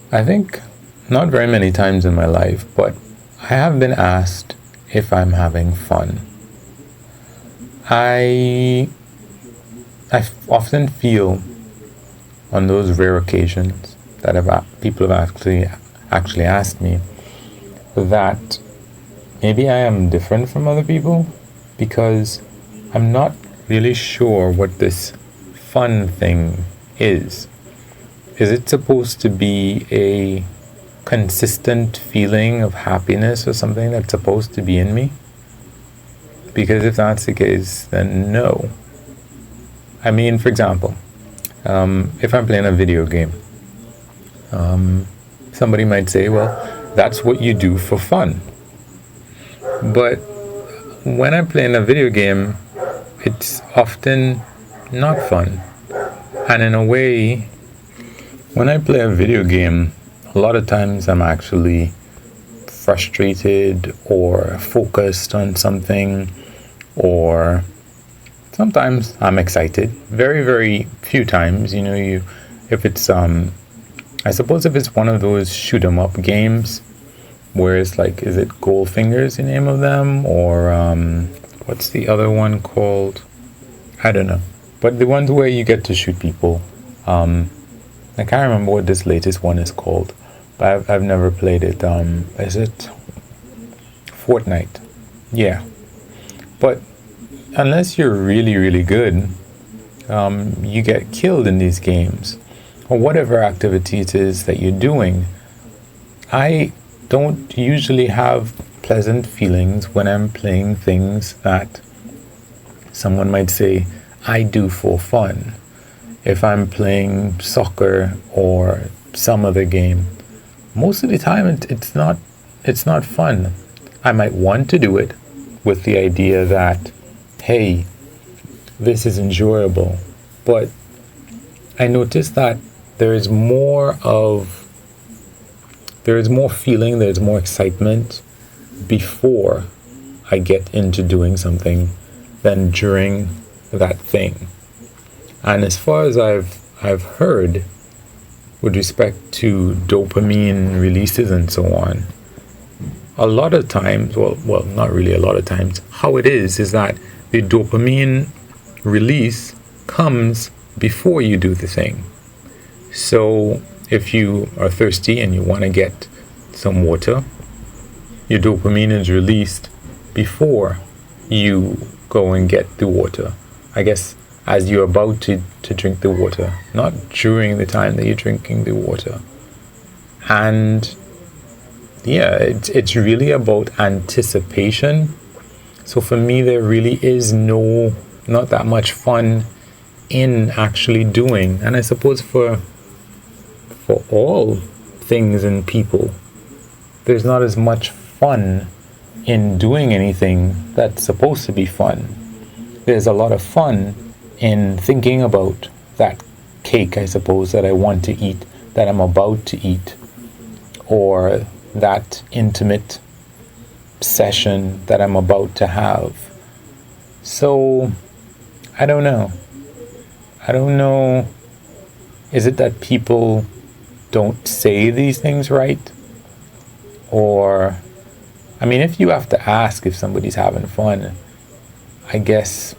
I think not very many times in my life, but I have been asked if I'm having fun. I often feel on those rare occasions that people have actually asked me that maybe I am different from other people because I'm not really sure what this fun thing is. Is it supposed to be a consistent feeling of happiness or something that's supposed to be in me? Because if that's the case, then no. I mean, for example, if I'm playing a video game, somebody might say, well, that's what you do for fun. But when I'm playing a video game, it's often not fun. And in a way, when I play a video game, a lot of times I'm actually frustrated or focused on something, or sometimes I'm excited. Very, very few times, if it's I suppose if it's one of those shoot 'em up games where it's like, is it Goldfinger's the name of them, or what's the other one called? I don't know. But the ones where you get to shoot people, I can't remember what this latest one is called, but I've never played it. Is it Fortnite? Yeah. But unless you're really, really good, you get killed in these games, or whatever activity it is that you're doing. I don't usually have pleasant feelings when I'm playing things that someone might say I do for fun. If I'm playing soccer or some other game, most of the time it's not fun. I might want to do it with the idea that, hey, this is enjoyable, but I notice that there is more feeling, there's more excitement before I get into doing something than during that thing. And as far as I've heard with respect to dopamine releases and so on, a lot of times, well, not really a lot of times, how it is that the dopamine release comes before you do the thing. So if you are thirsty and you want to get some water, your dopamine is released before you go and get the water. I guess as you're about to drink the water, not during the time that you're drinking the water. And yeah, it's really about anticipation. So for me, there really is not that much fun in actually doing. And I suppose for all things and people, there's not as much fun in doing anything that's supposed to be fun. There's a lot of fun in thinking about that cake, I suppose, that I want to eat, that I'm about to eat, or that intimate session that I'm about to have. So, I don't know. Is it that people don't say these things right? Or, I mean, if you have to ask if somebody's having fun, I guess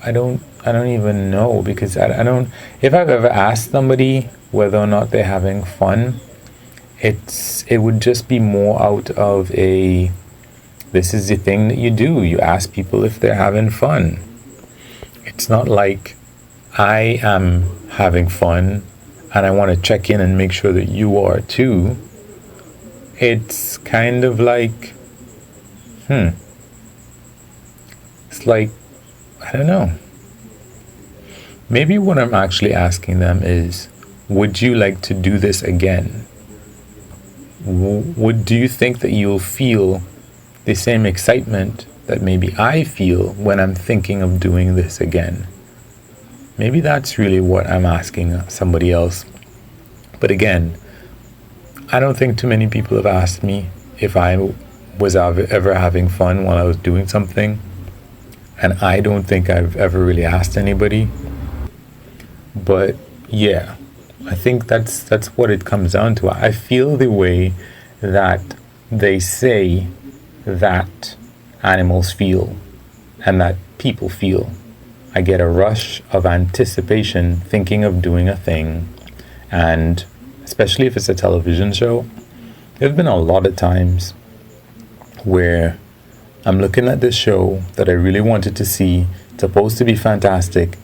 I don't even know, because I don't, if I've ever asked somebody whether or not they're having fun, it would just be more out of this is the thing that you do. You ask people if they're having fun. It's not like I am having fun and I want to check in and make sure that you are too. It's kind of like, it's like, I don't know. Maybe what I'm actually asking them is, would you like to do this again? Do you think that you'll feel the same excitement that maybe I feel when I'm thinking of doing this again? Maybe that's really what I'm asking somebody else. But again, I don't think too many people have asked me if I was ever having fun while I was doing something. And I don't think I've ever really asked anybody. But yeah, I think that's what it comes down to. I feel the way that they say that animals feel and that people feel. I get a rush of anticipation thinking of doing a thing, and especially if it's a television show, there have been a lot of times where I'm looking at this show that I really wanted to see, it's supposed to be fantastic,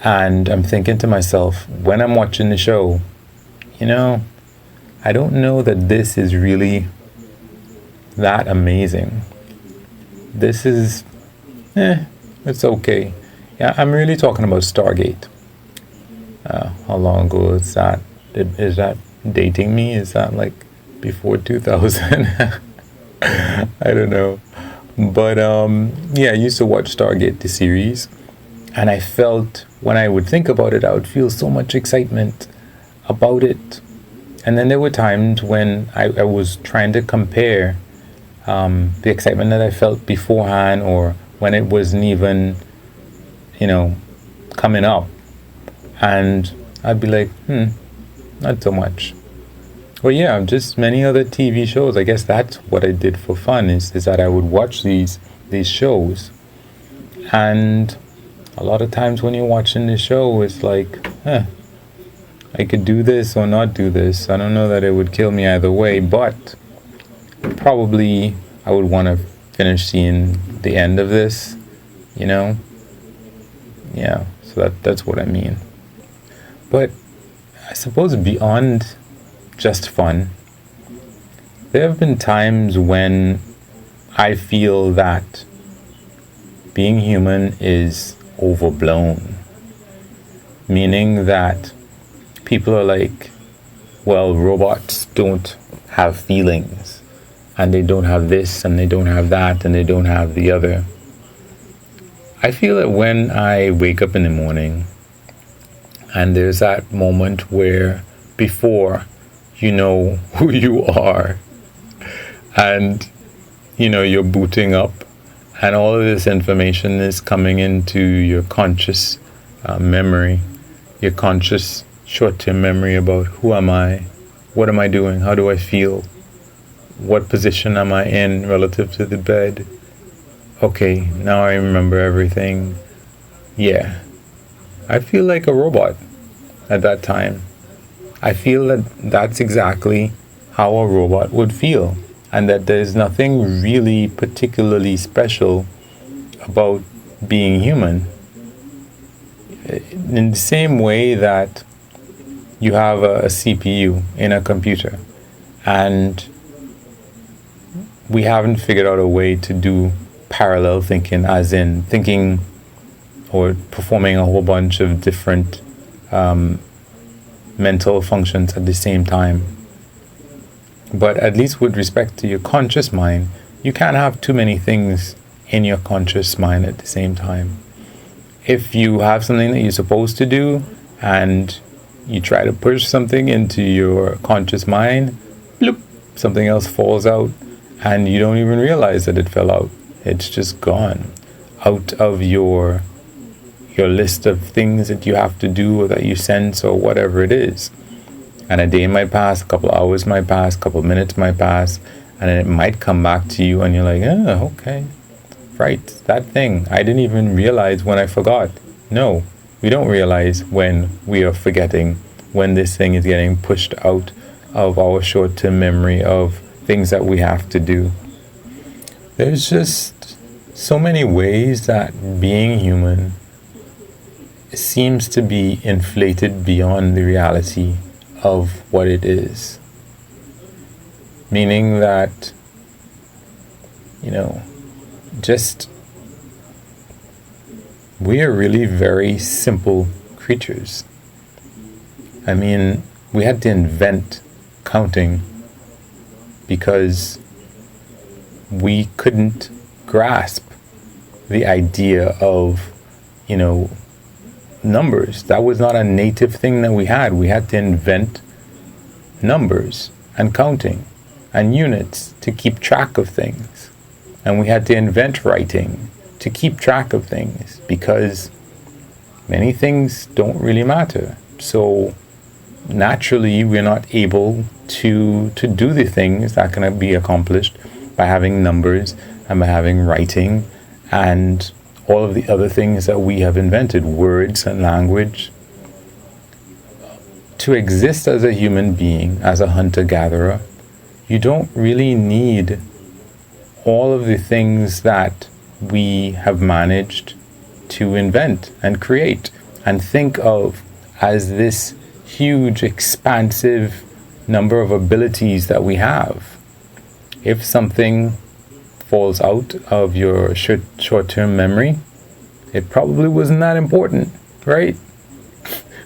and I'm thinking to myself, when I'm watching the show, I don't know that this is really that amazing. This is, it's okay. Yeah, I'm really talking about Stargate. How long ago is that? Is that dating me? Is that like before 2000? I don't know. But I used to watch Stargate, the series, and I felt, when I would think about it, I would feel so much excitement about it. And then there were times when I was trying to compare the excitement that I felt beforehand, or when it wasn't even, coming up. And I'd be like, not so much. Well, yeah, just many other TV shows. I guess that's what I did for fun, is that I would watch these shows. And a lot of times when you're watching the show, it's like, I could do this or not do this. I don't know that it would kill me either way, but probably I would want to finish seeing the end of this, Yeah, so that's what I mean. But I suppose beyond just fun, there have been times when I feel that being human is overblown. Meaning that people are like, well, robots don't have feelings, and they don't have this, and they don't have that, and they don't have the other. I feel that when I wake up in the morning, and there's that moment where before you know who you are, and you're booting up, and all of this information is coming into your conscious memory, your conscious short-term memory about who am I, what am I doing, how do I feel, what position am I in relative to the bed. Okay, now I remember everything. Yeah, I feel like a robot at that time. I feel that that's exactly how a robot would feel, and that there's nothing really particularly special about being human. In the same way that you have a CPU in a computer, and we haven't figured out a way to do parallel thinking, as in thinking or performing a whole bunch of different mental functions at the same time. But at least with respect to your conscious mind, you can't have too many things in your conscious mind at the same time. If you have something that you're supposed to do and you try to push something into your conscious mind, bloop, something else falls out, and you don't even realize that it fell out. It's just gone out of your list of things that you have to do, or that you sense, or whatever it is. And a day might pass, a couple hours might pass, a couple minutes might pass, and then it might come back to you, and you're like, okay, right, that thing. I didn't even realize when I forgot. No, we don't realize when we are forgetting, when this thing is getting pushed out of our short-term memory of things that we have to do. There's just so many ways that being human seems to be inflated beyond the reality of what it is. Meaning that, just we are really very simple creatures. I mean, we had to invent counting because we couldn't grasp the idea of, numbers. That was not a native thing that we had. We had to invent numbers and counting and units to keep track of things. And we had to invent writing to keep track of things, because many things don't really matter. So naturally we're not able to do the things that can be accomplished by having numbers and by having writing and all of the other things that we have invented, words and language. To exist as a human being, as a hunter-gatherer, you don't really need all of the things that we have managed to invent and create and think of as this huge, expansive number of abilities that we have. If something falls out of your short-term memory, it probably wasn't that important, right?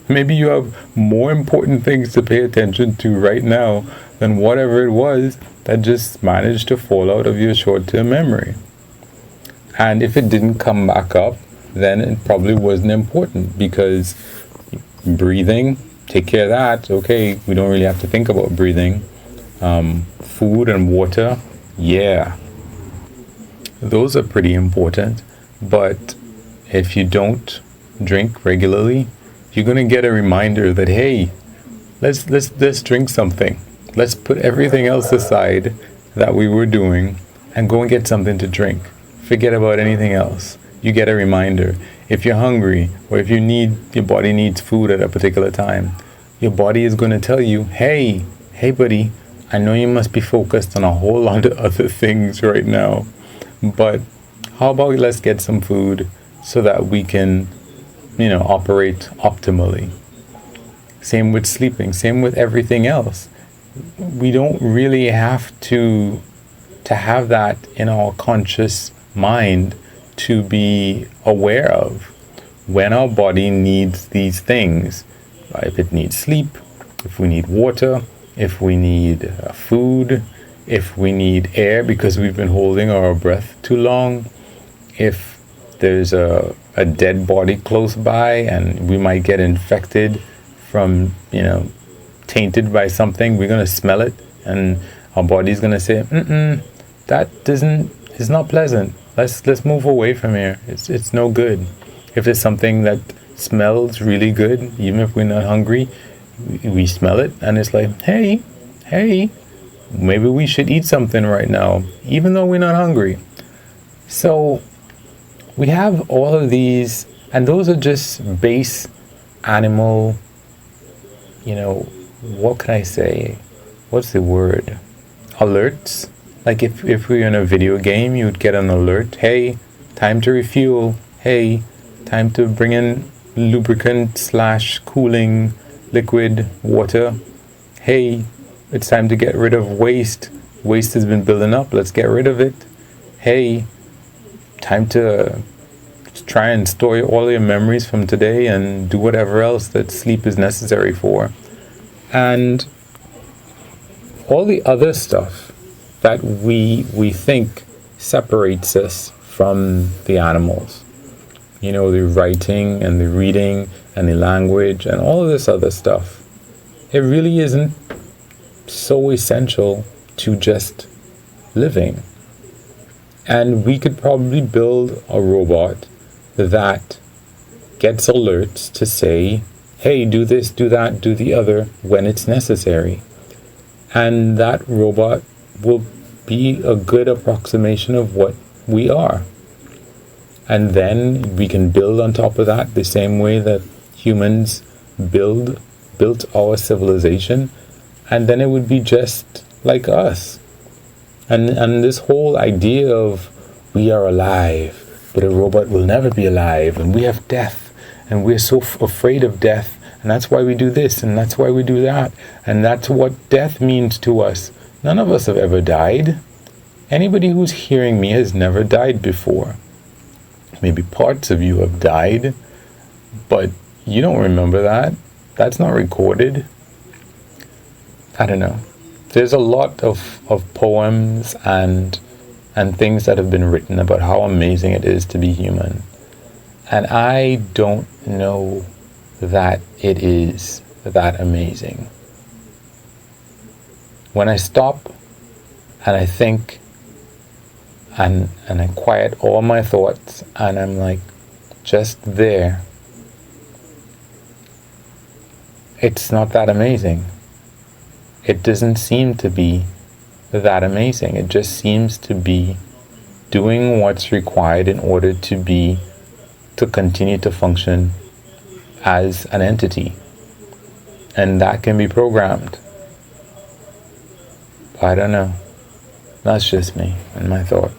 Maybe you have more important things to pay attention to right now than whatever it was that just managed to fall out of your short-term memory. And if it didn't come back up, then it probably wasn't important, because breathing, take care of that. Okay, we don't really have to think about breathing. Food and water, yeah, those are pretty important. But if you don't drink regularly, you're going to get a reminder that, hey, let's drink something. Let's put everything else aside that we were doing and go and get something to drink. Forget about anything else. You get a reminder. If you're hungry, or if your body needs food at a particular time, your body is going to tell you, hey buddy, I know you must be focused on a whole lot of other things right now, but how about let's get some food so that we can, operate optimally. Same with sleeping, same with everything else. We don't really have to have that in our conscious mind to be aware of when our body needs these things. If it needs sleep, if we need water, if we need food, if we need air because we've been holding our breath too long, if there's a dead body close by and we might get infected from, tainted by something, we're going to smell it and our body's going to say, it's not pleasant. Let's move away from here. It's no good. If there's something that smells really good, even if we're not hungry, we smell it and it's like, hey, maybe we should eat something right now, even though we're not hungry. So we have all of these, and those are just base animal, what can I say? What's the word? Alerts. Like if we're in a video game, you would get an alert. Hey, time to refuel. Hey, time to bring in lubricant / cooling liquid water. Hey, it's time to get rid of waste. Waste has been building up. Let's get rid of it. Hey, time to try and store all your memories from today and do whatever else that sleep is necessary for. And all the other stuff that we think separates us from the animals. The writing and the reading and the language and all of this other stuff. It really isn't so essential to just living. And we could probably build a robot that gets alerts to say, hey, do this, do that, do the other when it's necessary. And that robot will be a good approximation of what we are. And then we can build on top of that the same way that humans built our civilization, and then it would be just like us. And this whole idea of we are alive, but a robot will never be alive, and we have death, and we're so afraid of death, and that's why we do this, and that's why we do that, and that's what death means to us. None of us have ever died. Anybody who's hearing me has never died before. Maybe parts of you have died, but you don't remember that. That's not recorded. I don't know. There's a lot of poems and things that have been written about how amazing it is to be human. And I don't know that it is that amazing. When I stop and I think and I quiet all my thoughts and I'm like just there, it's not that amazing. It doesn't seem to be that amazing. It just seems to be doing what's required in order to continue to function as an entity. And that can be programmed. I don't know. That's just me and my thought.